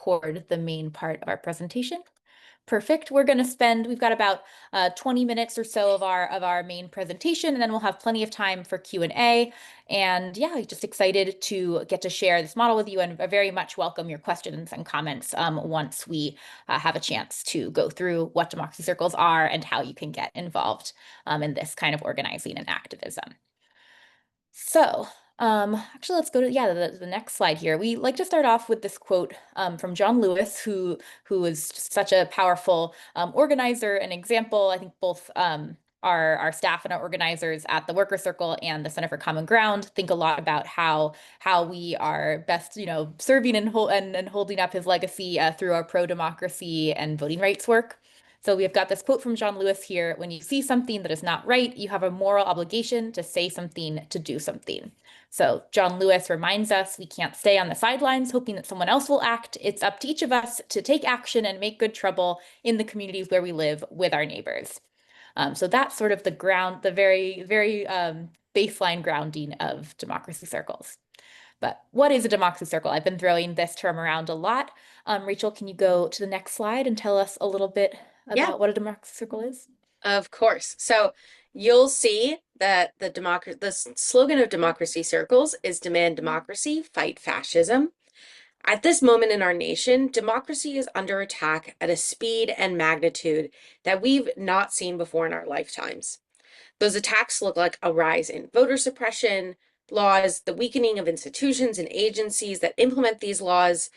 record the main part of our presentation. Perfect. We've got about 20 minutes or so of our main presentation, and then we'll have plenty of time for Q&A. And yeah, just excited to get to share this model with you, and I very much welcome your questions and comments once we have a chance to go through what democracy circles are and how you can get involved in this kind of organizing and activism. So, actually, let's go to the next slide here. We like to start off with this quote from John Lewis, who is just such a powerful organizer and example. I think both our staff and our organizers at the Worker Circle and the Center for Common Ground think a lot about how we are best, serving and holding up his legacy through our pro-democracy and voting rights work. So we have got this quote from John Lewis here. When you see something that is not right, you have a moral obligation to say something, to do something. So John Lewis reminds us we can't stay on the sidelines hoping that someone else will act. It's up to each of us to take action and make good trouble in the communities where we live with our neighbors. So that's sort of the very, very baseline grounding of democracy circles. But what is a democracy circle? I've been throwing this term around a lot. Rachel, can you go to the next slide and tell us a little bit about what a democracy circle is? Of course. So you'll see that the slogan of democracy circles is demand democracy, fight fascism. At this moment in our nation, democracy is under attack at a speed and magnitude that we've not seen before in our lifetimes. Those attacks look like a rise in voter suppression laws, the weakening of institutions and agencies that implement these laws,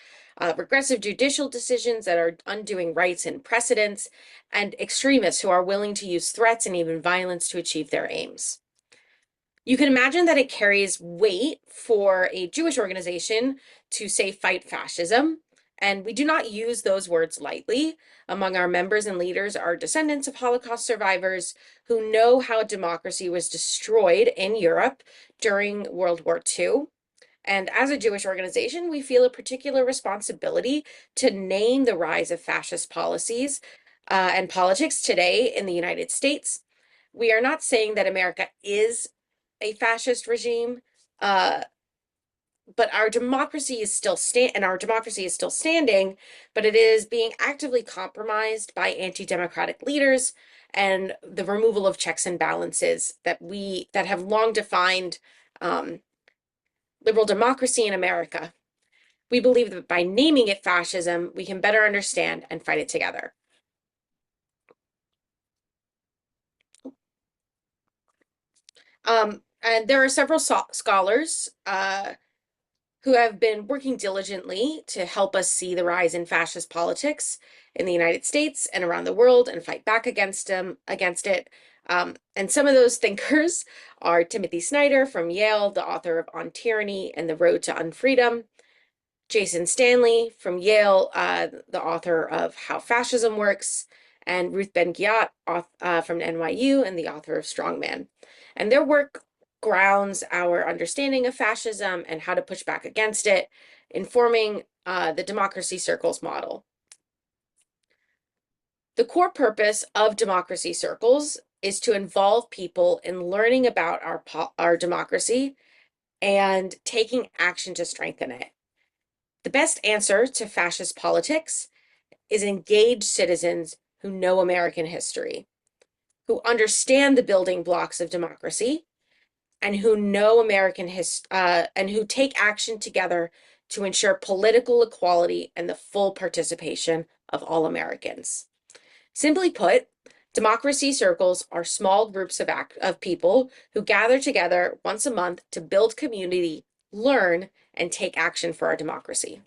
regressive judicial decisions that are undoing rights and precedents, and extremists who are willing to use threats and even violence to achieve their aims. You can imagine that it carries weight for a Jewish organization to say fight fascism, and we do not use those words lightly. Among our members and leaders are descendants of Holocaust survivors who know how democracy was destroyed in Europe during World War II. And as a Jewish organization, we feel a particular responsibility to name the rise of fascist policies and politics today in the United States. We are not saying that America is a fascist regime, but our democracy is still standing, but it is being actively compromised by anti-democratic leaders and the removal of checks and balances that have long defined liberal democracy in America. We believe that by naming it fascism, we can better understand and fight it together. And there are several scholars who have been working diligently to help us see the rise in fascist politics in the United States and around the world and fight back against it. And some of those thinkers are Timothy Snyder from Yale, the author of On Tyranny and the Road to Unfreedom; Jason Stanley from Yale, the author of How Fascism Works; and Ruth Ben-Ghiat from NYU and the author of Strongman. And their work grounds our understanding of fascism and how to push back against it, informing the democracy circles model. The core purpose of democracy circles is to involve people in learning about our democracy and taking action to strengthen it. The best answer to fascist politics is engaged citizens who know American history, who understand the building blocks of democracy, and who know American history, and who take action together to ensure political equality and the full participation of all Americans. Simply put, democracy circles are small groups of people who gather together once a month to build community, learn, and take action for our democracy.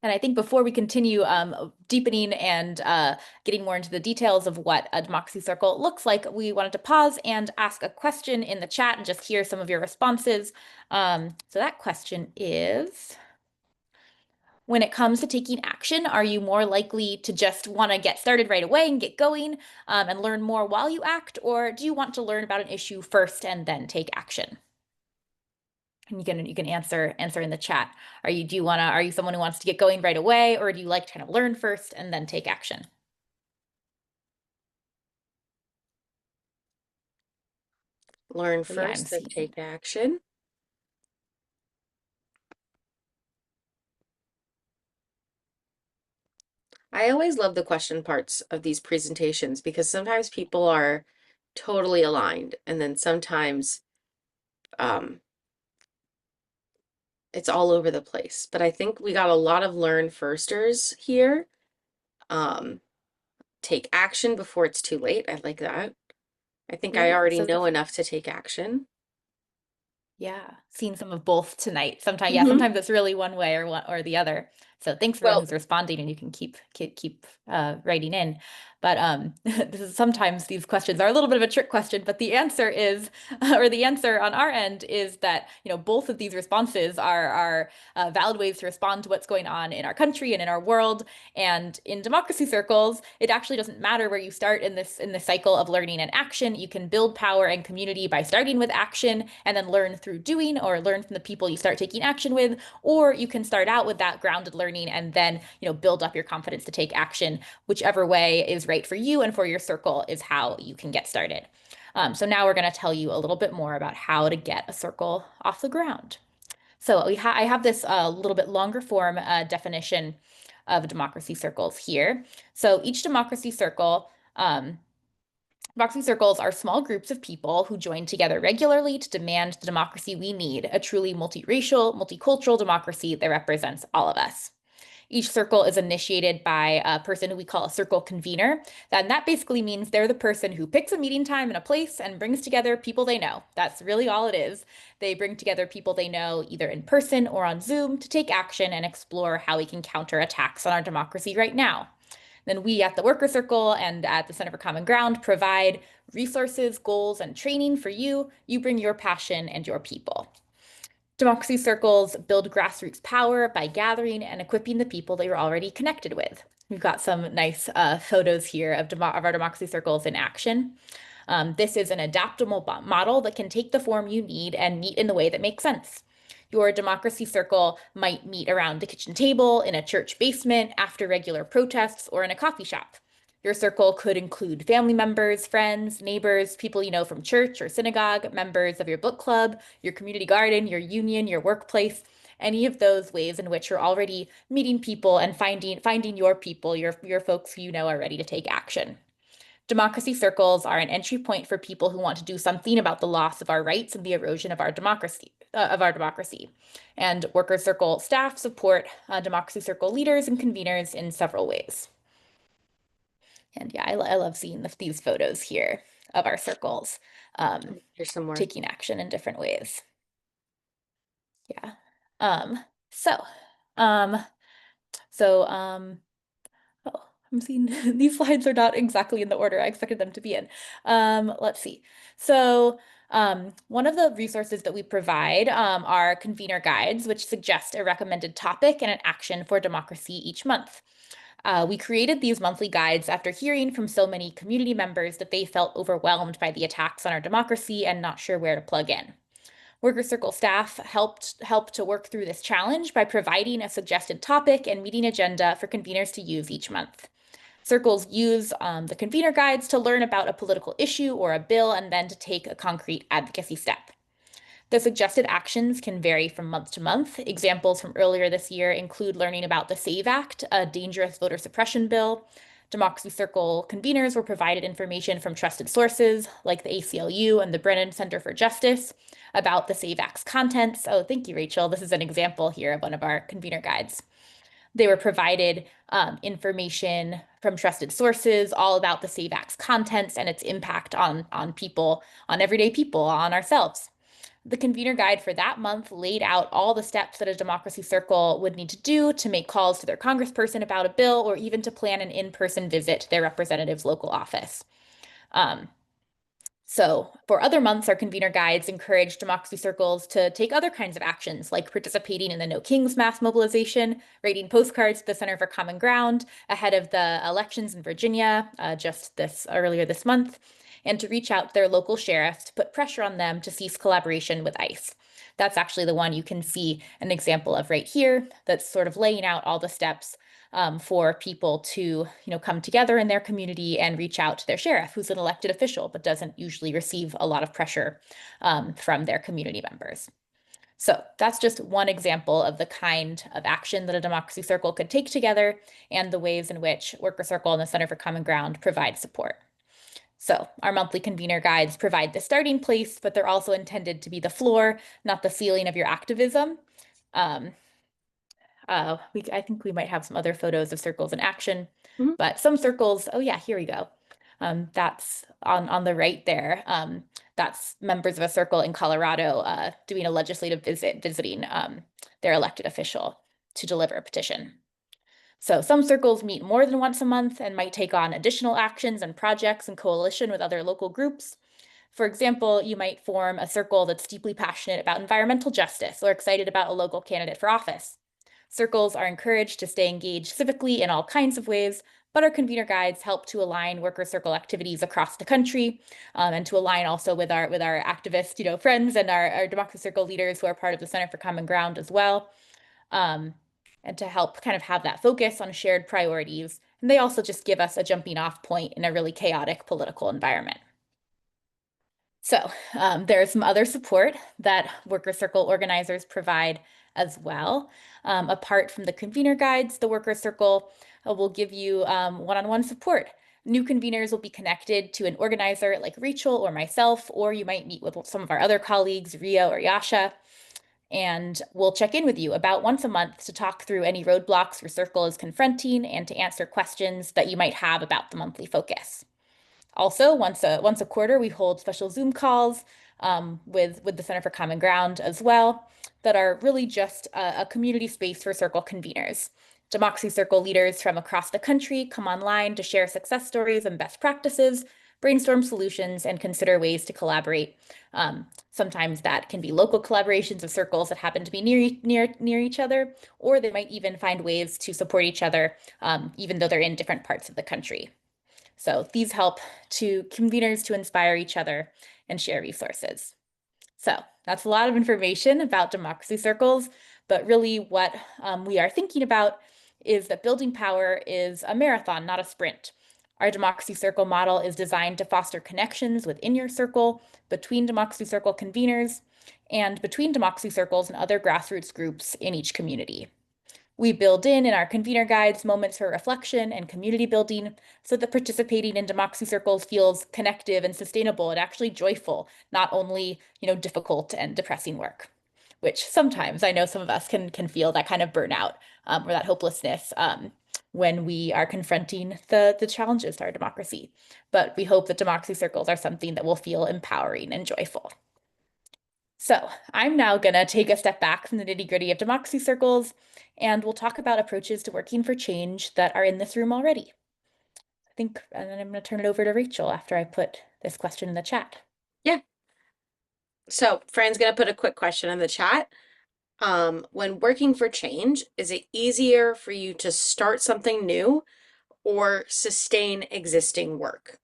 And I think before we continue deepening and getting more into the details of what a democracy circle looks like, we wanted to pause and ask a question in the chat and just hear some of your responses. So that question is, when it comes to taking action, are you more likely to just want to get started right away and get going and learn more while you act, or do you want to learn about an issue first and then take action? And you can answer in the chat. Are you someone who wants to get going right away, or do you like to kind of learn first and then take action? Learn first, then take action. I always love the question parts of these presentations because sometimes people are totally aligned, and then sometimes um, it's all over the place. But I think we got a lot of learn firsters here. Um, take action before it's too late. I like that. I think I Yeah, already so know enough to take action. yeah, seen some of both tonight. Sometimes, yeah, Hmm. sometimes it's really one way or one or the other. So thanks everyone Well, who's responding, and you can keep writing in. But this is sometimes these questions are a little bit of a trick question, but the answer is, or the answer on our end is that, both of these responses are valid ways to respond to what's going on in our country and in our world. And in democracy circles, it actually doesn't matter where you start in this cycle of learning and action. You can build power and community by starting with action and then learn through doing, or learn from the people you start taking action with, or you can start out with that grounded learning and then, build up your confidence to take action. Whichever way is right for you and for your circle is how you can get started. So now we're going to tell you a little bit more about how to get a circle off the ground. So I have this little bit longer form definition of democracy circles here. So each democracy circles are small groups of people who join together regularly to demand the democracy we need, a truly multiracial, multicultural democracy that represents all of us. Each circle is initiated by a person who we call a circle convener. And that basically means they're the person who picks a meeting time and a place and brings together people they know. That's really all it is. They bring together people they know either in person or on Zoom to take action and explore how we can counter attacks on our democracy right now. Then we at the Worker Circle and at the Center for Common Ground provide resources, goals, and training for you. You bring your passion and your people. Democracy circles build grassroots power by gathering and equipping the people that you're already connected with. We've got some nice photos here of our democracy circles in action. This is an adaptable model that can take the form you need and meet in the way that makes sense. Your democracy circle might meet around a kitchen table, in a church basement, after regular protests, or in a coffee shop. Your circle could include family members, friends, neighbors, people you know from church or synagogue, members of your book club, your community garden, your union, your workplace, any of those ways in which you're already meeting people and finding your people, your folks who you know are ready to take action. Democracy circles are an entry point for people who want to do something about the loss of our rights and the erosion of our democracy. And worker circle staff support democracy circle leaders and conveners in several ways. And yeah, I love seeing these photos here of our circles here's some more. taking action in different ways. Yeah. Um, so, um, so, oh, I'm seeing these slides are not exactly in the order I expected them to be in. Let's see. So, one of the resources that we provide are convener guides, which suggest a recommended topic and an action for democracy each month. We created these monthly guides after hearing from so many community members that they felt overwhelmed by the attacks on our democracy and not sure where to plug in. Worker Circle staff helped to work through this challenge by providing a suggested topic and meeting agenda for conveners to use each month. Circles use the convener guides to learn about a political issue or a bill and then to take a concrete advocacy step. The suggested actions can vary from month to month. Examples from earlier this year include learning about the SAVE Act, a dangerous voter suppression bill. Democracy Circle conveners were provided information from trusted sources like the ACLU and the Brennan Center for Justice about the SAVE Act's contents. Oh, thank you, Rachel. This is an example here of one of our convener guides. They were provided information from trusted sources all about the SAVE Act's contents and its impact on people, on everyday people, on ourselves. The convener guide for that month laid out all the steps that a democracy circle would need to do to make calls to their congressperson about a bill or even to plan an in-person visit to their representative's local office. So for other months, our convener guides encourage democracy circles to take other kinds of actions, like participating in the No Kings mass mobilization, writing postcards to the Center for Common Ground ahead of the elections in Virginia earlier this month, and to reach out to their local sheriffs to put pressure on them to cease collaboration with ICE. That's actually the one you can see an example of right here that's sort of laying out all the steps for people to, come together in their community and reach out to their sheriff, who's an elected official, but doesn't usually receive a lot of pressure from their community members. So that's just one example of the kind of action that a democracy circle could take together and the ways in which Worker Circle and the Center for Common Ground provide support. So our monthly convener guides provide the starting place, but they're also intended to be the floor, not the ceiling of your activism. Um, I think we might have some other photos of circles in action, Mhm. but some circles, oh yeah, here we go. That's on the right there. That's members of a circle in Colorado doing a legislative visit, visiting their elected official to deliver a petition. So some circles meet more than once a month and might take on additional actions and projects in coalition with other local groups. For example, you might form a circle that's deeply passionate about environmental justice or excited about a local candidate for office. Circles are encouraged to stay engaged civically in all kinds of ways, but our convener guides help to align worker circle activities across the country, and to align also with our activist, friends and our democracy circle leaders who are part of the Center for Common Ground as well, um, and to help kind of have that focus on shared priorities. And they also just give us a jumping off point in a really chaotic political environment. So there's some other support that Worker Circle organizers provide as well. Apart from the convener guides, the Worker Circle will give you one-on-one support. New conveners will be connected to an organizer like Rachel or myself, or you might meet with some of our other colleagues, Ria or Yasha, and we'll check in with you about once a month to talk through any roadblocks your circle is confronting and to answer questions that you might have about the monthly focus. Also, once a quarter, we hold special Zoom calls with the Center for Common Ground as well that are really just a community space for circle conveners. Democracy Circle leaders from across the country come online to share success stories and best practices, brainstorm solutions, and consider ways to collaborate. Sometimes that can be local collaborations of circles that happen to be near each other, or they might even find ways to support each other, even though they're in different parts of the country. So these help to conveners to inspire each other and share resources. So that's a lot of information about democracy circles, but really what we are thinking about is that building power is a marathon, not a sprint. Our democracy circle model is designed to foster connections within your circle, between democracy circle conveners, and between democracy circles and other grassroots groups in each community. We build in our convener guides moments for reflection and community building so that participating in democracy circles feels connective and sustainable and actually joyful, not only, difficult and depressing work, which sometimes I know some of us can feel that kind of burnout or that hopelessness when we are confronting the challenges to our democracy. But we hope that democracy circles are something that will feel empowering and joyful. So I'm now going to take a step back from the nitty-gritty of democracy circles, and we'll talk about approaches to working for change that are in this room already. And then I'm going to turn it over to Rachel after I put this question in the chat. Yeah. So Fran's gonna put a quick question in the chat. When working for change, is it easier for you to start something new or sustain existing work?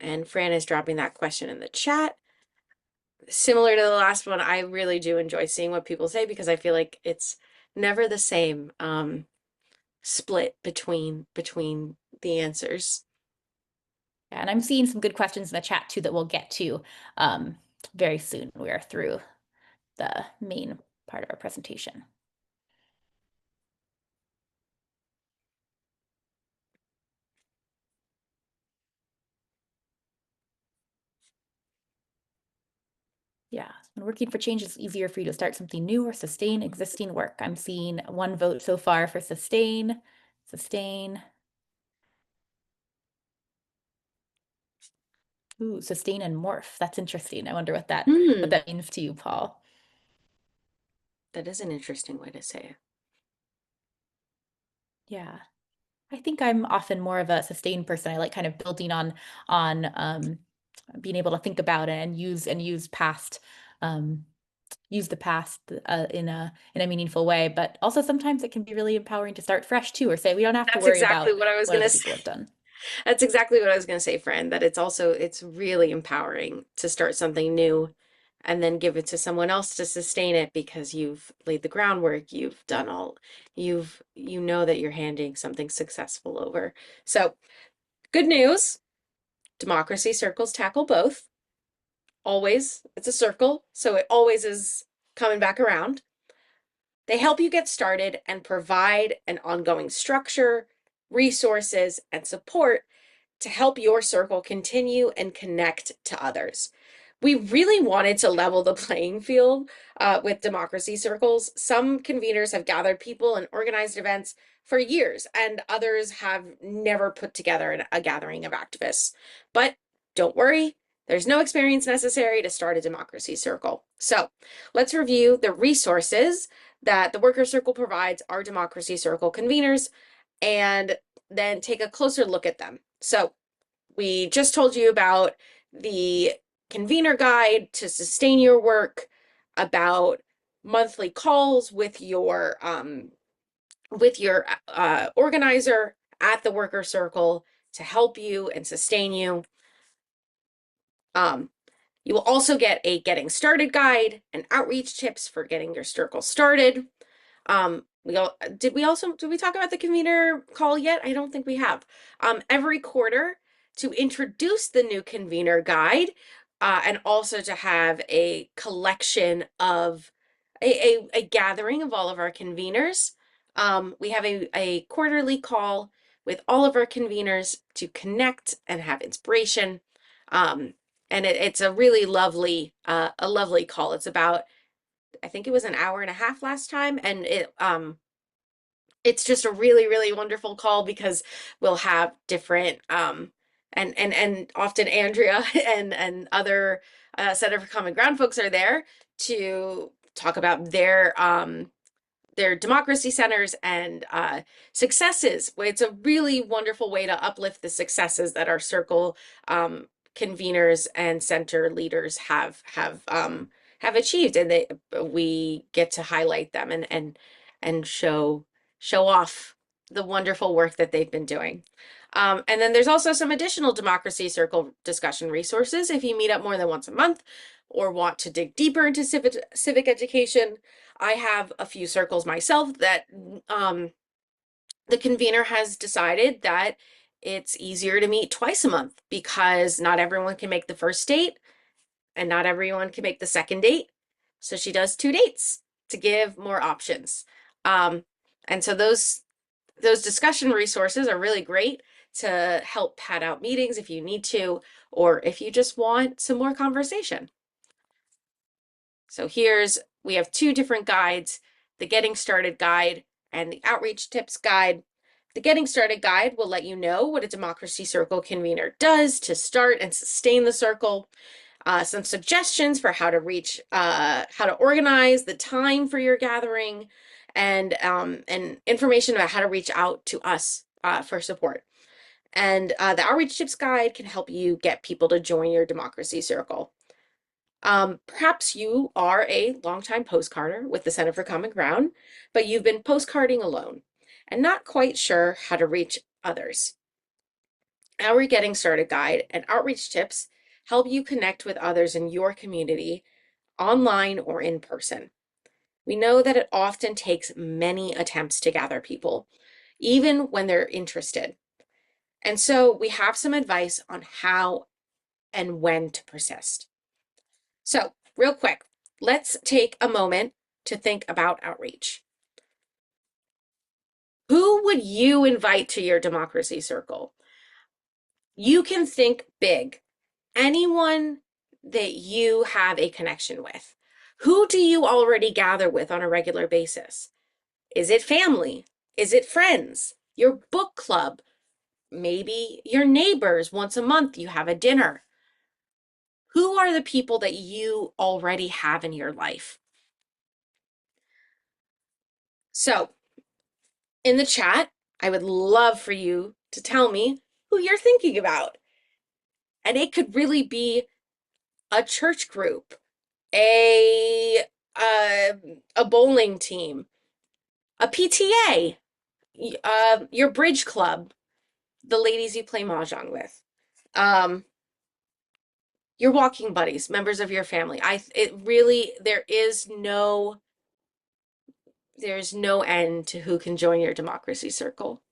And Fran is dropping that question in the chat. Similar to the last one, I really do enjoy seeing what people say because I feel like it's never the same split between the answers. Yeah, and I'm seeing some good questions in the chat too that we'll get to very soon. We are through the main part of our presentation. Yeah, when working for change, it's easier for you to start something new or sustain existing work. I'm seeing one vote so far for sustain. Ooh, sustain and morph. That's interesting. I wonder what that means to you, Paul. That is an interesting way to say it. Yeah. I think I'm often more of a sustain person. I like kind of building on being able to think about it and use past use the past in a meaningful way. But also sometimes it can be really empowering to start fresh too, or say we don't have to That's worry exactly about what I was what gonna other say. people have done. That's exactly what I was gonna say, friend, that it's really empowering to start something new and then give it to someone else to sustain it because you've laid the groundwork, you've done all, you know that you're handing something successful over. So, good news, democracy circles tackle both. Always, it's a circle, so it always is coming back around. They help you get started and provide an ongoing structure, resources, and support to help your circle continue and connect to others. We really wanted to level the playing field with democracy circles. Some conveners have gathered people and organized events for years, and others have never put together a gathering of activists. But don't worry, there's no experience necessary to start a democracy circle. So let's review the resources that the Worker Circle provides our democracy circle conveners and then take a closer look at them. So we just told you about the convener guide to sustain your work, about monthly calls with your organizer at the Worker Circle to help you and sustain you. You will also get a getting started guide and outreach tips for getting your circle started. Did we talk about the convener call yet? I don't think we have. Every quarter to introduce the new convener guide, and also to have a collection of a gathering of all of our conveners. We have a quarterly call with all of our conveners to connect and have inspiration. And it's a really lovely call. It's about, I think it was an hour and a half last time, and it's just a really, really wonderful call because we'll have different and often Andrea and other Center for Common Ground folks are there to talk about their democracy centers and successes. It's a really wonderful way to uplift the successes that our circle conveners and center leaders have achieved, and we get to highlight them and show off the wonderful work that they've been doing. And then there's also some additional democracy circle discussion resources if you meet up more than once a month or want to dig deeper into civic education. I have a few circles myself that the convener has decided that it's easier to meet twice a month because not everyone can make the first date and not everyone can make the second date. So she does 2 dates to give more options. And so those discussion resources are really great to help pad out meetings if you need to, or if you just want some more conversation. So we have 2 different guides, the Getting Started Guide and the Outreach Tips Guide. The Getting Started Guide will let you know what a democracy circle convener does to start and sustain the circle. Some suggestions for how to organize the time for your gathering, and information about how to reach out to us for support. And the Outreach Tips Guide can help you get people to join your democracy circle. Perhaps you are a longtime postcarder with the Center for Common Ground, but you've been postcarding alone and not quite sure how to reach others. Our Getting Started Guide and Outreach Tips help you connect with others in your community, online or in person. We know that it often takes many attempts to gather people, even when they're interested. And so we have some advice on how and when to persist. So real quick, let's take a moment to think about outreach. Who would you invite to your democracy circle? You can think big. Anyone that you have a connection with. Who do you already gather with on a regular basis? Is it family? Is it friends? Your book club? Maybe your neighbors. Once a month you have a dinner. Who are the people that you already have in your life? So in the chat, I would love for you to tell me who you're thinking about. And it could really be a church group, a bowling team, a PTA, your bridge club, the ladies you play mahjong with, your walking buddies, members of your family. There's no end to who can join your democracy circle.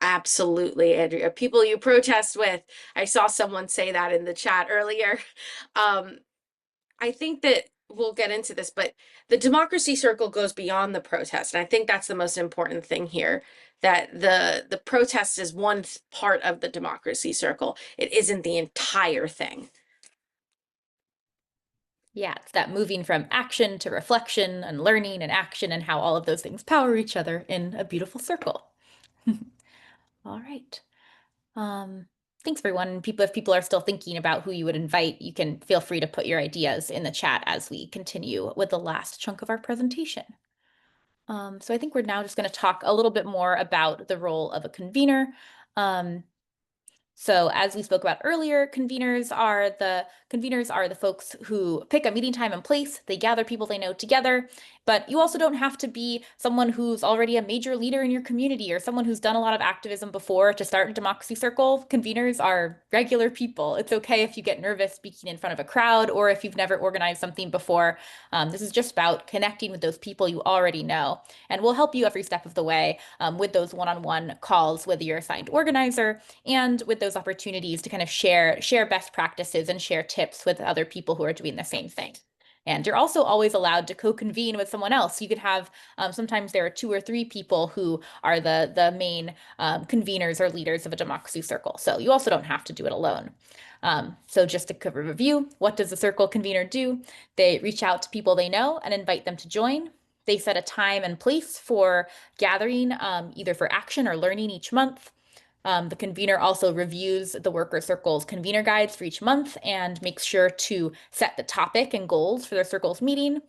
Absolutely, Andrea. People you protest with. I saw someone say that in the chat earlier. Um, I think that we'll get into this, but the democracy circle goes beyond the protest. And I think that's the most important thing here, that the protest is one part of the democracy circle. It isn't the entire thing. Yeah, it's that moving from action to reflection and learning and action and how all of those things power each other in a beautiful circle. All right. Um, Thanks everyone. People, if people are still thinking about who you would invite, you can feel free to put your ideas in the chat as we continue with the last chunk of our presentation. So I think we're now just going to talk a little bit more about the role of a convener. Um, so as we spoke about earlier, conveners are the folks who pick a meeting time and place. They gather people they know together, but you also don't have to be someone who's already a major leader in your community or someone who's done a lot of activism before to start a democracy circle. Conveners are regular people. It's okay if you get nervous speaking in front of a crowd or if you've never organized something before. This is just about connecting with those people you already know, and we'll help you every step of the way with those one-on-one calls with your assigned organizer and with those opportunities to kind of share best practices and share tips with other people who are doing the same thing. And you're also always allowed to co-convene with someone else. You could have, sometimes there are 2 or 3 people who are the main conveners or leaders of a democracy circle. So you also don't have to do it alone. So just to cover review, what does the circle convener do? They reach out to people they know and invite them to join. They set a time and place for gathering, either for action or learning each month. The convener also reviews the worker circle's convener guides for each month and makes sure to set the topic and goals for their circle's meeting.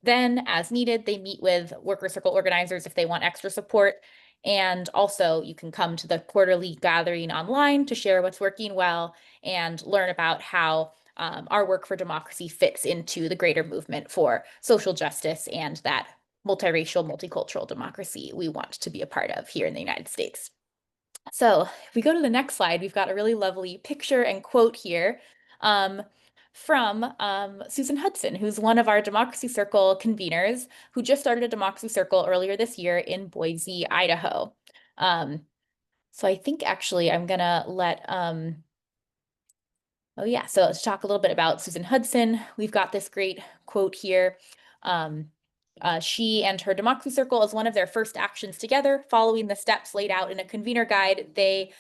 Then, as needed, they meet with worker circle organizers if they want extra support. And also, you can come to the quarterly gathering online to share what's working well and learn about how our work for democracy fits into the greater movement for social justice and that multiracial, multicultural democracy we want to be a part of here in the United States. So if we go to the next slide, we've got a really lovely picture and quote here um, from Susan Hudson, who's one of our Democracy Circle conveners, who just started a Democracy Circle earlier this year in Boise, Idaho. So I think actually I'm gonna let, oh yeah, so let's talk a little bit about Susan Hudson. We've got this great quote here. Um, she and her Democracy Circle, as one of their first actions together, following the steps laid out in a convener guide, they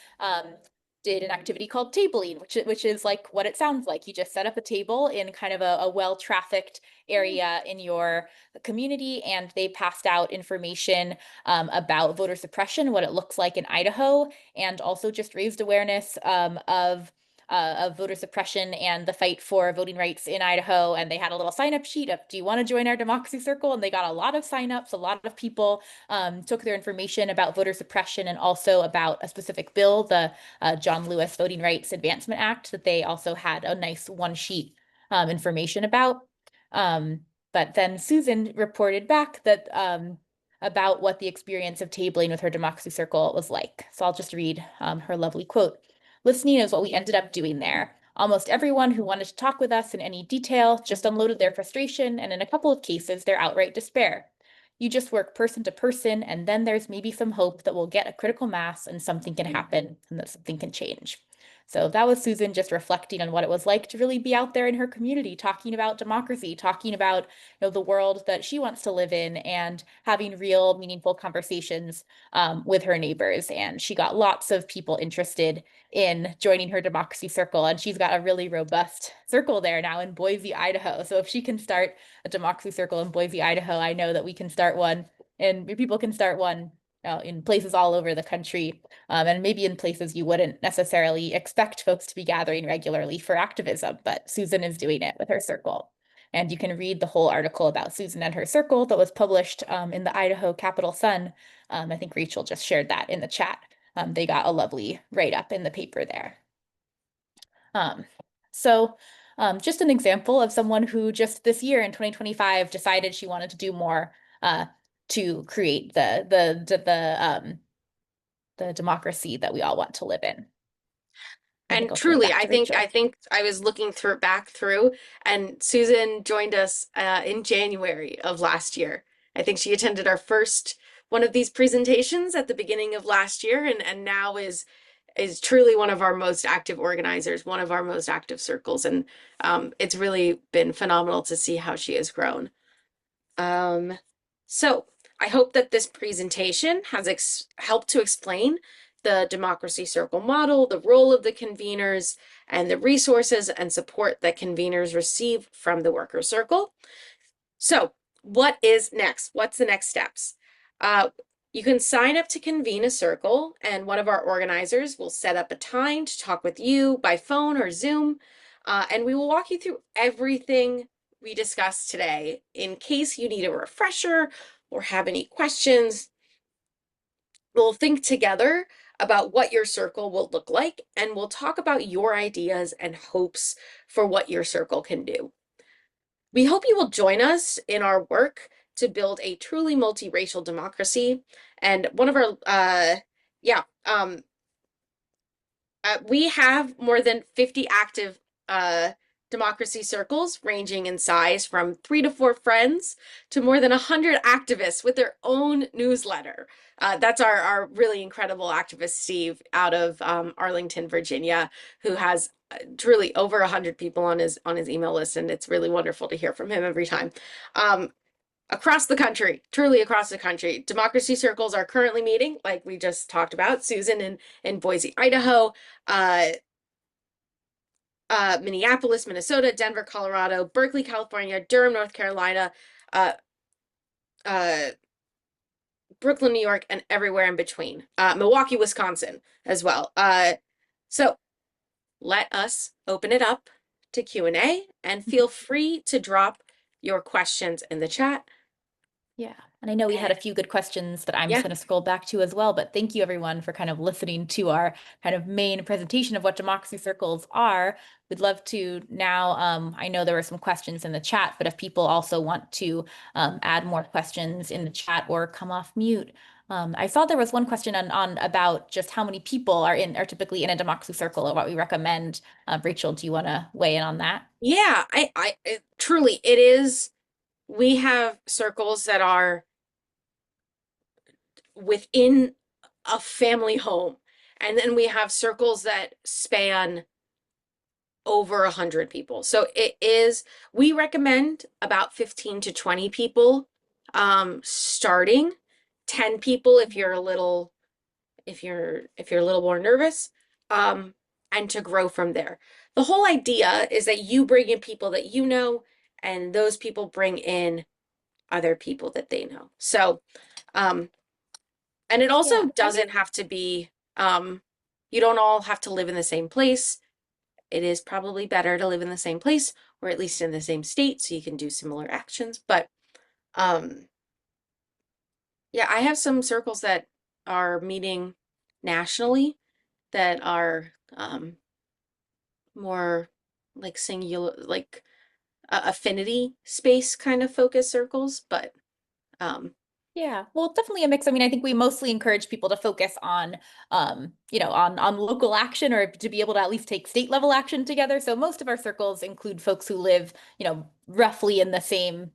did an activity called tabling, which is like what it sounds like. You just set up a table in kind of a well-trafficked area in your community, and they passed out information about voter suppression, what it looks like in Idaho, and also just raised awareness of voter suppression and the fight for voting rights in Idaho. And they had a little sign-up sheet of, do you want to join our Democracy Circle? And they got a lot of sign-ups. A lot of people took their information about voter suppression and also about a specific bill, the John Lewis Voting Rights Advancement Act, that they also had a nice one-sheet information about. But then Susan reported back that about what the experience of tabling with her Democracy Circle was like. So I'll just read her lovely quote. Listening is what we ended up doing there. Almost everyone who wanted to talk with us in any detail just unloaded their frustration and in a couple of cases, their outright despair. You just work person to person, and then there's maybe some hope that we'll get a critical mass and something can happen and that something can change. So that was Susan just reflecting on what it was like to really be out there in her community, talking about democracy, talking about the world that she wants to live in, and having real, meaningful conversations with her neighbors. And she got lots of people interested in joining her Democracy Circle, and she's got a really robust circle there now in Boise, Idaho. So if she can start a Democracy Circle in Boise, Idaho, I know that we can start one, and people can start one in places all over the country, and maybe in places you wouldn't necessarily expect folks to be gathering regularly for activism, but Susan is doing it with her circle. And you can read the whole article about Susan and her circle that was published in the Idaho Capital Sun. I think Rachel just shared that in the chat. They got a lovely write-up in the paper there. So just an example of someone who just this year in 2025 decided she wanted to do more to create the democracy that we all want to live in. And I'll turn it truly, back I to think Rachel. I think I was looking back through, and Susan joined us in January of last year. I think she attended our first one of these presentations at the beginning of last year, and now is truly one of our most active organizers, one of our most active circles, and it's really been phenomenal to see how she has grown. So I hope that this presentation has helped to explain the Democracy Circle model, the role of the conveners, and the resources and support that conveners receive from the Worker Circle. So what is next? What's the next steps? You can sign up to convene a circle, and one of our organizers will set up a time to talk with you by phone or Zoom, and we will walk you through everything we discussed today in case you need a refresher or have any questions. We'll think together about what your circle will look like, and we'll talk about your ideas and hopes for what your circle can do. We hope you will join us in our work to build a truly multiracial democracy. And one of our, we have more than 50 active democracy circles, ranging in size from 3 to 4 friends to more than 100 activists with their own newsletter. That's our really incredible activist, Steve, out of Arlington, Virginia, who has truly over 100 people on his email list, and it's really wonderful to hear from him every time. Across the country, truly across the country, democracy circles are currently meeting, like we just talked about. Susan in Boise, Idaho, Minneapolis, Minnesota, Denver, Colorado, Berkeley, California, Durham, North Carolina, Brooklyn, New York, and everywhere in between. Milwaukee, Wisconsin as well. So let us open it up to Q&A, and feel free to drop your questions in the chat. Yeah, and I know we had a few good questions that I'm just Yeah. going to scroll back to as well, but thank you everyone for kind of listening to our kind of main presentation of what democracy circles are. We'd love to now, I know there were some questions in the chat, but if people also want to add more questions in the chat or come off mute. I saw there was one question on about just how many people are typically in a democracy circle or what we recommend. Rachel, do you want to weigh in on that? Yeah, truly, it is. We have circles that are within a family home, and then we have circles that span over 100 people. So we recommend about 15 to 20 people starting, 10 people if you're a little more nervous, and to grow from there. The whole idea is that you bring in people that you know, and those people bring in other people that they know. So, and it also doesn't have to be, you don't all have to live in the same place. It is probably better to live in the same place, or at least in the same state, so you can do similar actions. But yeah, I have some circles that are meeting nationally that are more like singular, like affinity space kind of focus circles, but yeah, well, definitely a mix. I mean, I think we mostly encourage people to focus on, on local action or to be able to at least take state level action together. So most of our circles include folks who live, roughly in the same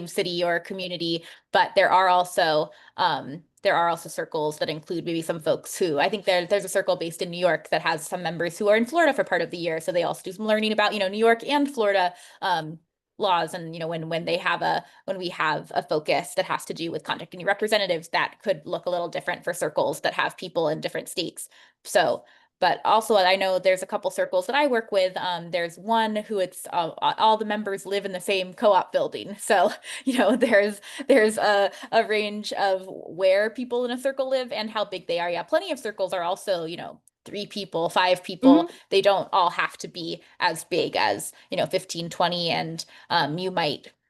city or community. But there are also circles that include maybe some folks who I think there's a circle based in New York that has some members who are in Florida for part of the year. So they also do some learning about, New York and Florida laws, and when we have a focus that has to do with contacting representatives, that could look a little different for circles that have people in different states. So but also I know there's a couple circles that I work with. There's one who it's all the members live in the same co-op building. So, there's a range of where people in a circle live and how big they are. Yeah, plenty of circles are also, 3 people, 5 people. They don't all have to be as big as, 15, 20. And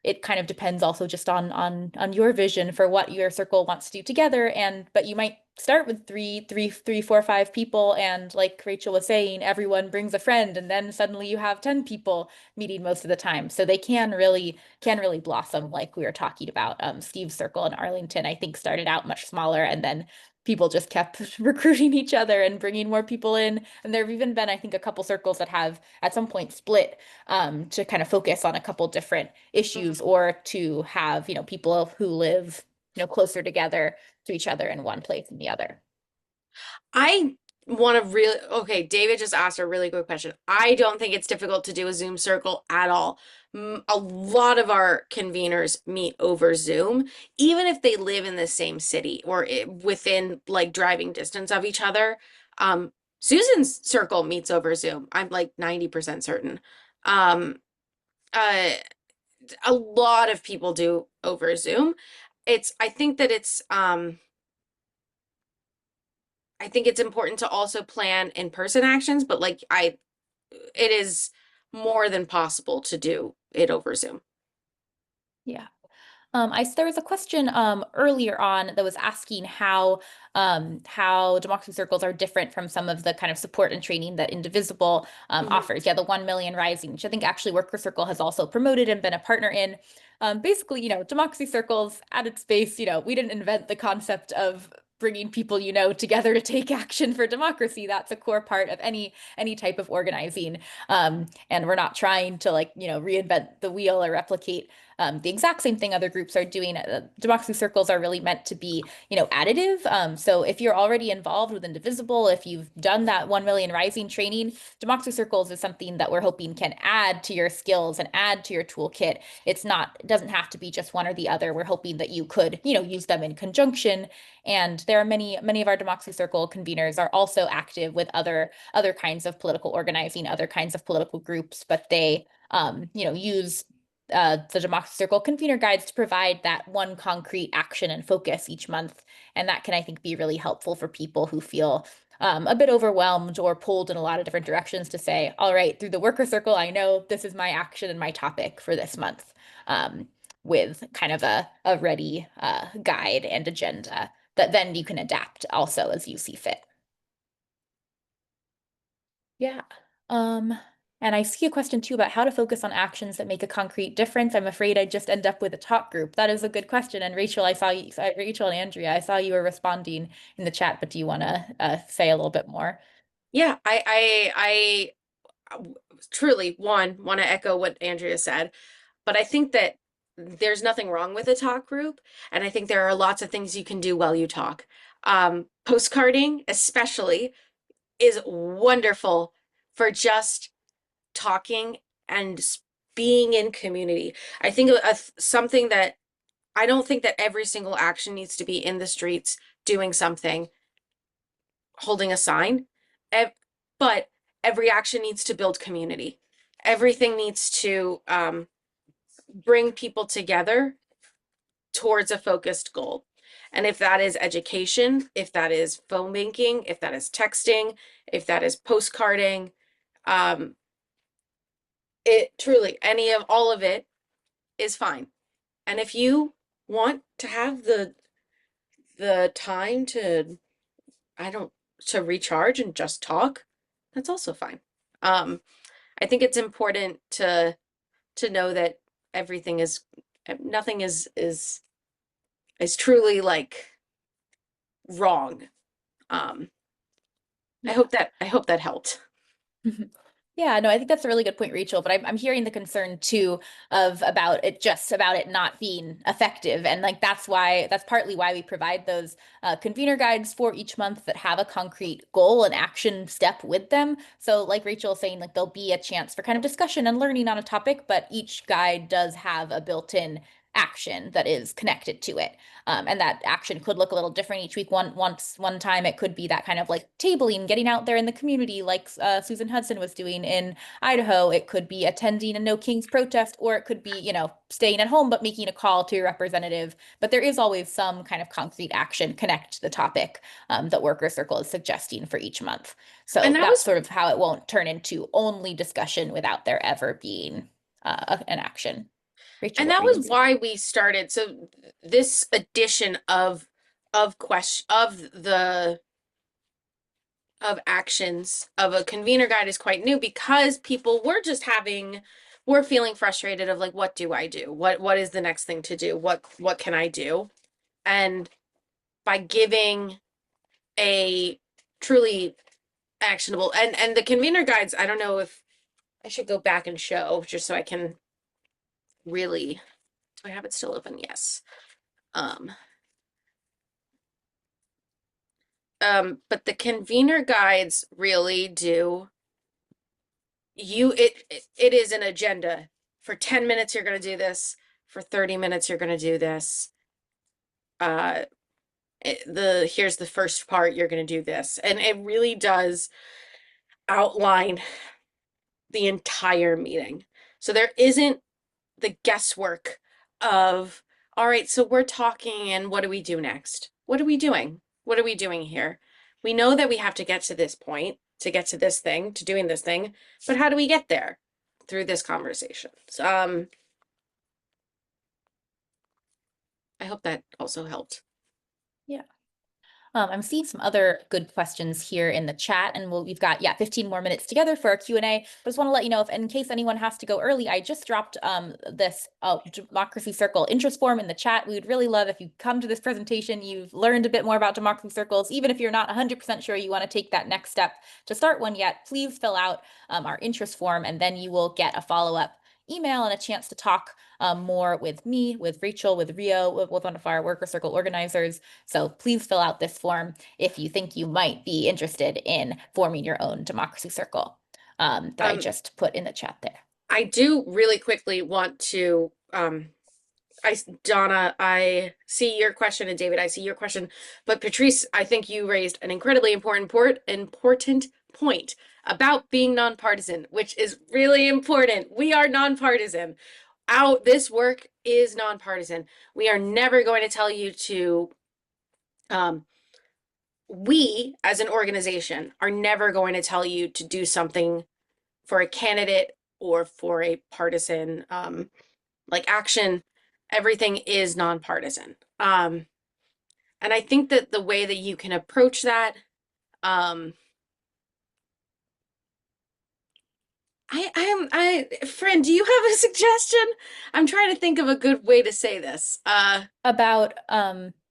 it kind of depends also just on your vision for what your circle wants to do together. But you might start with 3, 4, 5 people. And like Rachel was saying, everyone brings a friend, and then suddenly you have 10 people meeting most of the time. So they can really blossom, like we were talking about. Steve's circle in Arlington, I think, started out much smaller, and then people just kept recruiting each other and bringing more people in. And there have even been, I think, a couple circles that have at some point split to kind of focus on a couple different issues, or to have, people who live closer together to each other in one place than the other. I want to really, okay, David just asked a really good question. I don't think it's difficult to do a Zoom circle at all. A lot of our conveners meet over Zoom, even if they live in the same city or within like driving distance of each other. Susan's circle meets over Zoom. I'm like 90% certain. Um, uh, a lot of people do over Zoom. I think that I think it's important to also plan in-person actions, but it is more than possible to do it over Zoom. Yeah. There was a question earlier on that was asking how democracy circles are different from some of the kind of support and training that Indivisible Mhm. offers. Yeah, the 1 Million Rising, which I think actually Worker Circle has also promoted and been a partner in. Basically, democracy circles at its base, we didn't invent the concept of bringing people, together to take action for democracy. That's a core part of any type of organizing. And we're not trying to reinvent the wheel or replicate the exact same thing other groups are doing. Democracy circles are really meant to be, additive. So if you're already involved with Indivisible, if you've done that 1 Million Rising training, democracy circles is something that we're hoping can add to your skills and add to your toolkit. It doesn't have to be just one or the other. We're hoping that you could, use them in conjunction. And there are many of our democracy circle conveners are also active with other kinds of political organizing, other kinds of political groups, but they use the Democracy Circle convener guides to provide that one concrete action and focus each month. And that can, I think, be really helpful for people who feel a bit overwhelmed or pulled in a lot of different directions to say, all right, through the Worker Circle, I know this is my action and my topic for this month, with kind of a ready guide and agenda that then you can adapt also as you see fit. Yeah. Um, and I see a question too about how to focus on actions that make a concrete difference. I'm afraid I just end up with a talk group. That is a good question. And Rachel, Rachel and Andrea, I saw you were responding in the chat, but do you want to say a little bit more? Yeah, I truly want to echo what Andrea said, but I think that there's nothing wrong with a talk group, and I think there are lots of things you can do while you talk. Postcarding, especially, is wonderful for just talking and being in community. I think something that I don't think that every single action needs to be in the streets doing something, holding a sign, but every action needs to build community. Everything needs to bring people together towards a focused goal. And if that is education, if that is phone banking, if that is texting, if that is postcarding, um, it truly, any of all of it is fine. And if you want to have the time to, I don't, to recharge and just talk, that's also fine. Um, I think it's important to know that everything is nothing is truly like wrong. Um, Yeah. I hope that helped. Yeah, no, I think that's a really good point, Rachel. But I'm hearing the concern too of about it not being effective, and like that's partly why we provide those convener guides for each month that have a concrete goal and action step with them. So, like Rachel was saying, like there'll be a chance for kind of discussion and learning on a topic, but each guide does have a built-in action that is connected to it. And that action could look a little different each week. One time it could be that kind of like tabling, getting out there in the community, like Susan Hudson was doing in Idaho. It could be attending a No Kings protest, or it could be, staying at home but making a call to your representative. But there is always some kind of concrete action connect to the topic that Worker Circle is suggesting for each month. And So that that's was sort of how it won't turn into only discussion without there ever being an action. Rachel, and what that were you was gonna say? why we started. So this edition of question of actions of a convener guide is quite new because people were feeling frustrated of like, what do I do? What is the next thing to do? What can I do? And by giving a truly actionable and the convener guides, I don't know if I should go back and show just so I can really, do I have it still open? Yes. Um, but the convener guides really do it is an agenda. For 10 minutes you're going to do this, for 30 minutes you're going to do this. Here's the first part, you're going to do this. And it really does outline the entire meeting. So there isn't the guesswork of, all right, so we're talking and what do we do next? What are we doing? What are we doing here? We know that we have to get to this point, to get to this thing, to doing this thing, but how do we get there? Through this conversation. So, I hope that also helped. Yeah. I'm seeing some other good questions here in the chat, and we've got 15 more minutes together for our Q&A. But just want to let you know, if in case anyone has to go early, I just dropped this Democracy Circle interest form in the chat. We would really love if you come to this presentation, you've learned a bit more about democracy circles. Even if you're not 100% sure you want to take that next step to start one yet, please fill out our interest form, and then you will get a follow-up email and a chance to talk more with me, with Rachel, with Rio, with one of our worker circle organizers. So please fill out this form if you think you might be interested in forming your own democracy circle that I just put in the chat there. I do really quickly want to, Donna, I see your question, and David, I see your question, but Patrice, I think you raised an incredibly important point about being nonpartisan, which is really important. We are nonpartisan. This work is nonpartisan. We are never going to tell you to, we as an organization are never going to tell you to do something for a candidate or for a partisan like action. Everything is nonpartisan. And I think that the way that you can approach that, friend, do you have a suggestion? I'm trying to think of a good way to say this. About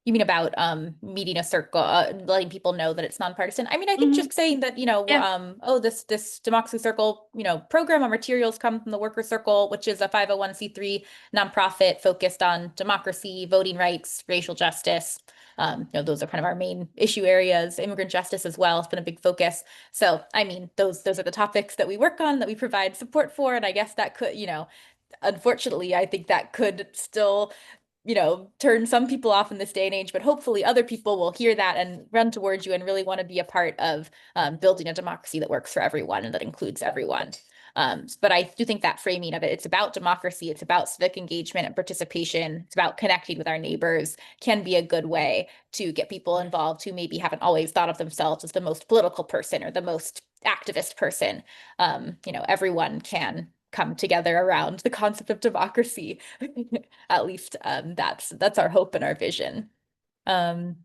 you mean about meeting a circle, letting people know that it's nonpartisan? I mean, I think just saying that, Yeah. oh, this democracy circle, program or materials come from the Worker Circle, which is a 501c3 nonprofit focused on democracy, voting rights, racial justice. Those are kind of our main issue areas. Immigrant justice as well has been a big focus. So, I mean, those are the topics that we work on, that we provide support for, and I guess that could, unfortunately, I think that could still turn some people off in this day and age, but hopefully other people will hear that and run towards you and really want to be a part of building a democracy that works for everyone and that includes everyone. But I do think that framing of it, it's about democracy, it's about civic engagement and participation, it's about connecting with our neighbors, can be a good way to get people involved who maybe haven't always thought of themselves as the most political person or the most activist person. Everyone can come together around the concept of democracy. At least that's our hope and our vision. I'm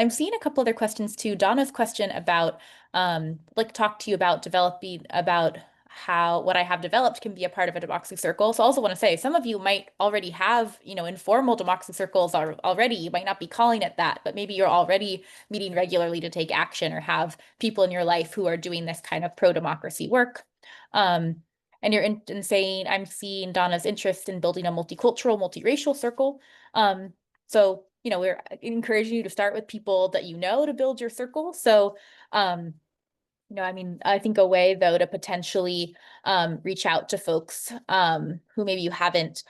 seeing a couple other questions too. Donna's question about like talk to you about developing about how what I have developed can be a part of a democracy circle. So I also want to say some of you might already have, informal democracy circles already. You might not be calling it that, but maybe you're already meeting regularly to take action or have people in your life who are doing this kind of pro-democracy work. And you're in saying, I'm seeing Donna's interest in building a multicultural, multiracial circle. So, we're encouraging you to start with people that you know to build your circle. So, I mean, I think a way though to potentially reach out to folks who maybe you haven't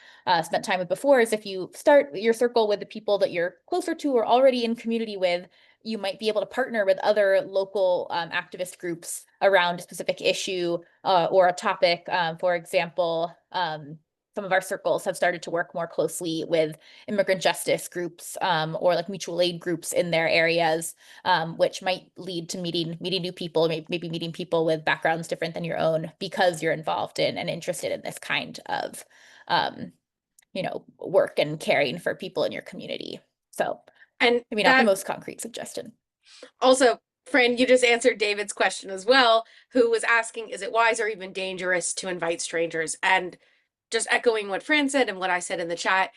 spent time with before is if you start your circle with the people that you're closer to or already in community with, you might be able to partner with other local activist groups around a specific issue or a topic. For example, some of our circles have started to work more closely with immigrant justice groups or like mutual aid groups in their areas, which might lead to meeting new people, maybe meeting people with backgrounds different than your own because you're involved in and interested in this kind of work and caring for people in your community. So And maybe not the that most concrete suggestion. also, friend, you just answered David's question as well, who was asking, is it wise or even dangerous to invite strangers? And just echoing what Fran said and what I said in the chat,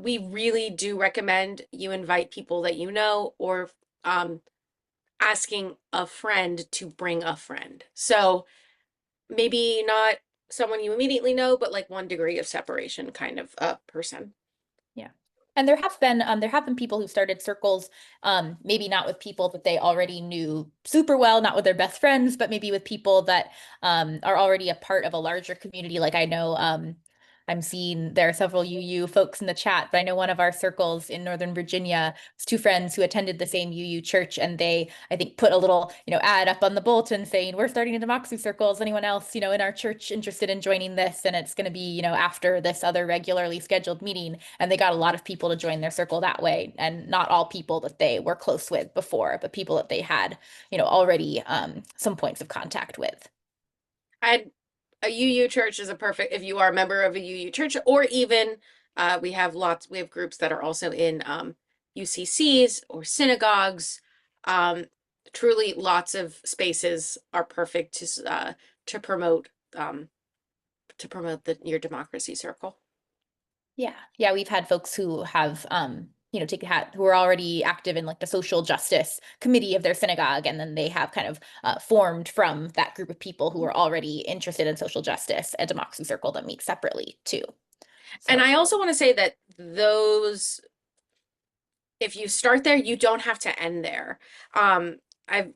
we really do recommend you invite people that you know or asking a friend to bring a friend. So maybe not someone you immediately know, but like 1 degree of separation kind of person. Yeah. And there have been people who started circles, maybe not with people that they already knew super well, not with their best friends, but maybe with people that are already a part of a larger community. Like I know I'm seeing there are several UU folks in the chat, but I know one of our circles in Northern Virginia was two friends who attended the same UU church, and they, I think, put a little, ad up on the bulletin saying, "We're starting a democracy circle. Is anyone else, in our church interested in joining this?" And it's going to be, after this other regularly scheduled meeting. And they got a lot of people to join their circle that way, and not all people that they were close with before, but people that they had, already some points of contact with. I a UU church is a perfect, if you are a member of a UU church, or even we have groups that are also in UCCs or synagogues. Truly, lots of spaces are perfect to promote your democracy circle. Yeah. Yeah, we've had folks who have who are already active in like the social justice committee of their synagogue, and then they have kind of formed from that group of people who are already interested in social justice a democracy circle that meets separately too. And So I also want to say that if you start there, you don't have to end there.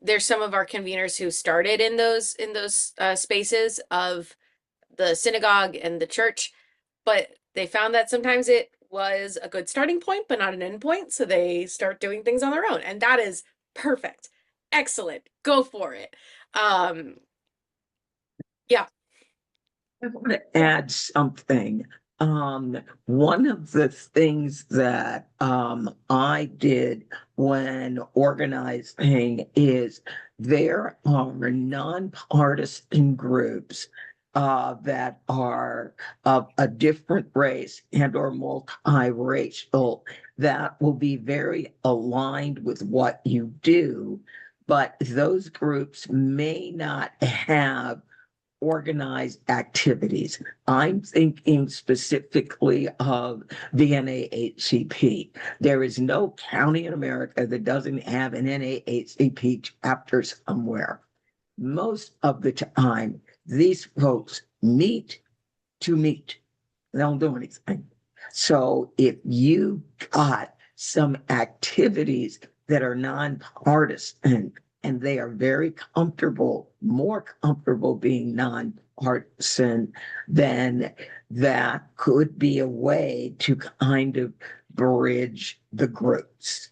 There's some of our conveners who started in those spaces of the synagogue and the church, but they found that sometimes it was a good starting point, but not an end point. So they start doing things on their own, and that is perfect. Excellent. Go for it. Yeah. I want to add something. One of the things that I did when organizing is there are nonpartisan groups that are of a different race and or multiracial that will be very aligned with what you do, but those groups may not have organized activities. I'm thinking specifically of the NAACP. There is no county in America that doesn't have an NAACP chapter somewhere. Most of the time, these folks meet to meet. They don't do anything. So if you got some activities that are nonpartisan and they are very comfortable, more comfortable being nonpartisan, then that could be a way to kind of bridge the groups.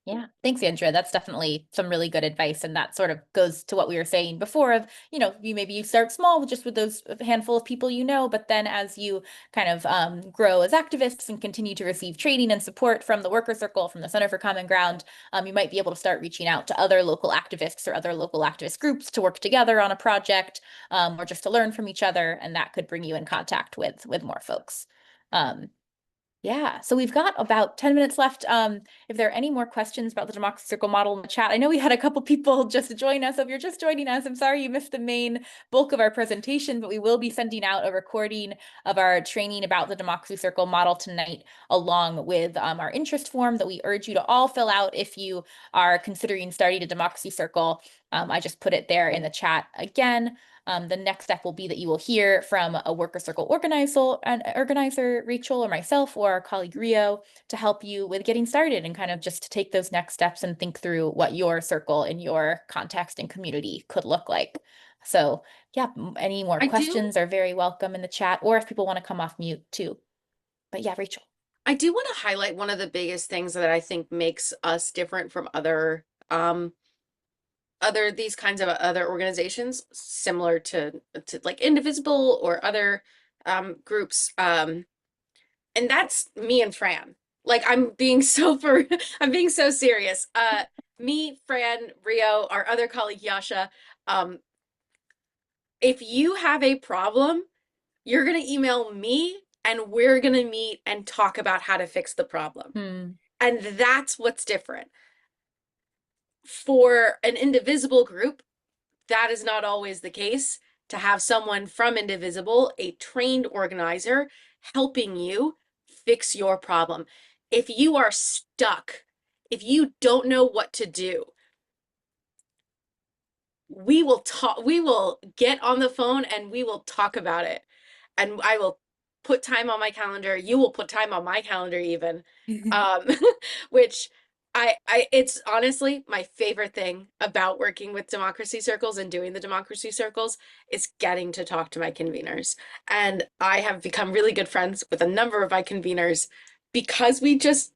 yeah, thanks, Andrea. That's definitely some really good advice. And that sort of goes to what we were saying before of, you start small just with those handful of people, but then as you kind of grow as activists and continue to receive training and support from the Worker Circle, from the Center for Common Ground, you might be able to start reaching out to other local activists or other local activist groups to work together on a project, or just to learn from each other. And that could bring you in contact with more folks. Yeah, so we've got about 10 minutes left. If there are any more questions about the Democracy Circle model in the chat, I know we had a couple people just join us. So if you're just joining us, I'm sorry you missed the main bulk of our presentation, but we will be sending out a recording of our training about the Democracy Circle model tonight, along with our interest form that we urge you to all fill out if you are considering starting a Democracy Circle. I just put it there in the chat again. The next step will be that you will hear from a Worker Circle organizer, Rachel, or myself, or our colleague Rio, to help you with getting started and kind of just to take those next steps and think through what your circle in your context and community could look like. So yeah, any more questions are very welcome in the chat, or if people want to come off mute too. But yeah, Rachel. I do want to highlight one of the biggest things that I think makes us different from these kinds of other organizations similar to like Indivisible or other groups, and that's me and Fran. Like I'm being so serious. Me, Fran, Rio, our other colleague Yasha, if you have a problem, you're gonna email me and we're gonna meet and talk about how to fix the problem. And that's what's different. For an Indivisible group, that is not always the case. To have someone from Indivisible, a trained organizer, helping you fix your problem. If you are stuck, if you don't know what to do, we will get on the phone and we will talk about it. And I will put time on my calendar. You will put time on my calendar even. Which it's honestly my favorite thing about working with democracy circles and doing the democracy circles is getting to talk to my conveners. And I have become really good friends with a number of my conveners because we just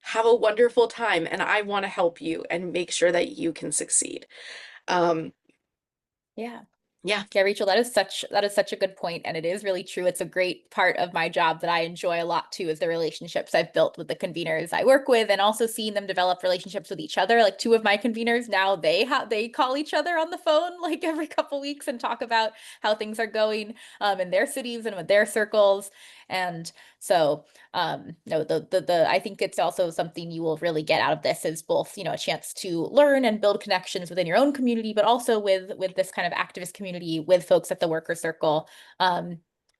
have a wonderful time and I want to help you and make sure that you can succeed. Um, Yeah. yeah. Yeah, Rachel, that is such a good point, and it is really true. It's a great part of my job that I enjoy a lot too, is the relationships I've built with the conveners I work with, and also seeing them develop relationships with each other. Like two of my conveners now, they call each other on the phone like every couple weeks and talk about how things are going in their cities and with their circles. And so no, the I think it's also something you will really get out of this is both, a chance to learn and build connections within your own community, but also with this kind of activist community with folks at the worker circle.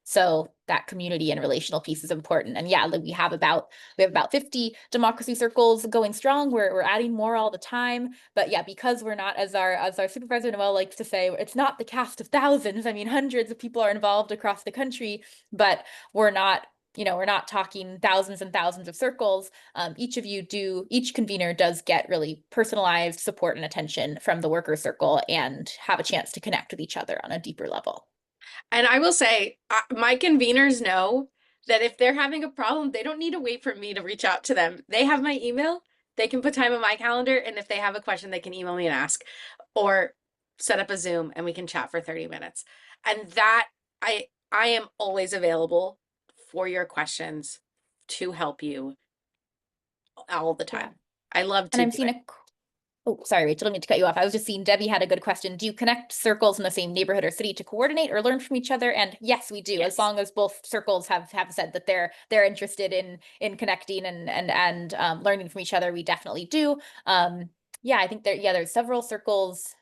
So that community and relational piece is important. And yeah, we have about 50 democracy circles going strong. We're adding more all the time. But yeah, because we're not, as our supervisor Noel likes to say, it's not the cast of thousands. I mean, hundreds of people are involved across the country, but we're not talking thousands and thousands of circles. Each convener does get really personalized support and attention from the worker circle and have a chance to connect with each other on a deeper level. And I will say, my conveners know that if they're having a problem, they don't need to wait for me to reach out to them. They have my email. They can put time on my calendar. And if they have a question, they can email me and ask, or set up a Zoom and we can chat for 30 minutes. And that I am always available for your questions to help you all the time. I love And to I'm do seeing it. oh, sorry, Rachel, I didn't mean to cut you off. I was just seeing Debbie had a good question. Do you connect circles in the same neighborhood or city to coordinate or learn from each other? And yes, we do, as Yes. long as both circles have said that they're interested in connecting and learning from each other, we definitely do. Yeah, I think there's several circles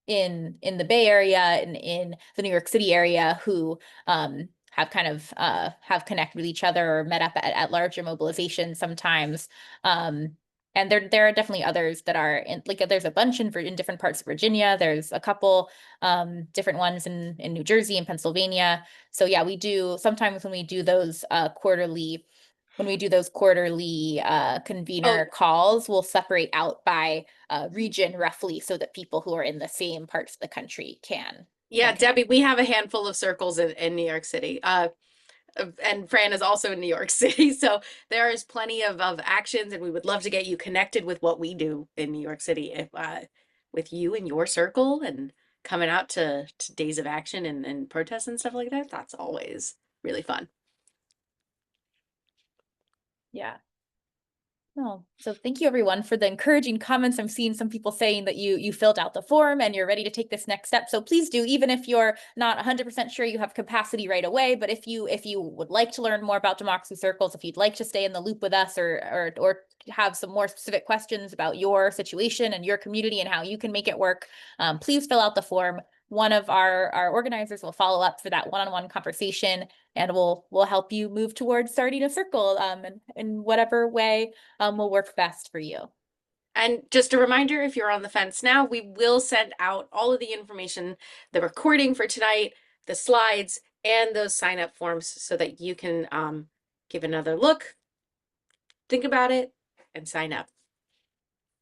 in the Bay Area and in the New York City area who have kind of have connected with each other or met up at larger mobilizations sometimes. And there are definitely others that are in, like there's a bunch in different parts of Virginia. There's a couple different ones in New Jersey and Pennsylvania. So yeah, we do sometimes when we do those quarterly convener calls, we'll separate out by region roughly so that people who are in the same parts of the country can Yeah, connect. Debbie, we have a handful of circles in New York City. And Fran is also in New York City. So there is plenty of actions, and we would love to get you connected with what we do in New York City. If with you and your circle and coming out to days of action and protests and stuff like that, that's always really fun. Yeah. No. So thank you everyone for the encouraging comments. I'm seeing some people saying that you filled out the form and you're ready to take this next step. So please do, even if you're not 100% sure you have capacity right away, but if you would like to learn more about democracy circles, if you'd like to stay in the loop with us or have some more specific questions about your situation and your community and how you can make it work, please fill out the form. One of our organizers will follow up for that one-on-one conversation, and we'll help you move towards starting a circle in whatever way will work best for you. And just a reminder, if you're on the fence now, we will send out all of the information, the recording for tonight, the slides, and those sign up forms so that you can give another look, think about it, and sign up.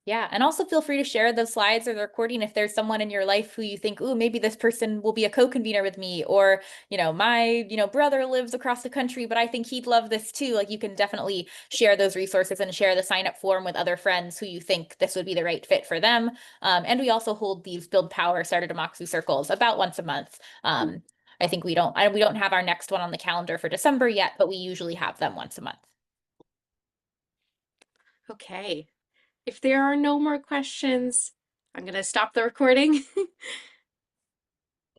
Yeah, and also feel free to share those slides or the recording if there's someone in your life who you think, oh, maybe this person will be a co-convener with me, or my brother lives across the country, but I think he'd love this too. Like you can definitely share those resources and share the sign up form with other friends who you think this would be the right fit for them. And we also hold these Build Power Starter Democracy circles about once a month. I think we don't have our next one on the calendar for December yet, but we usually have them once a month. Okay. If there are no more questions, I'm going to stop the recording.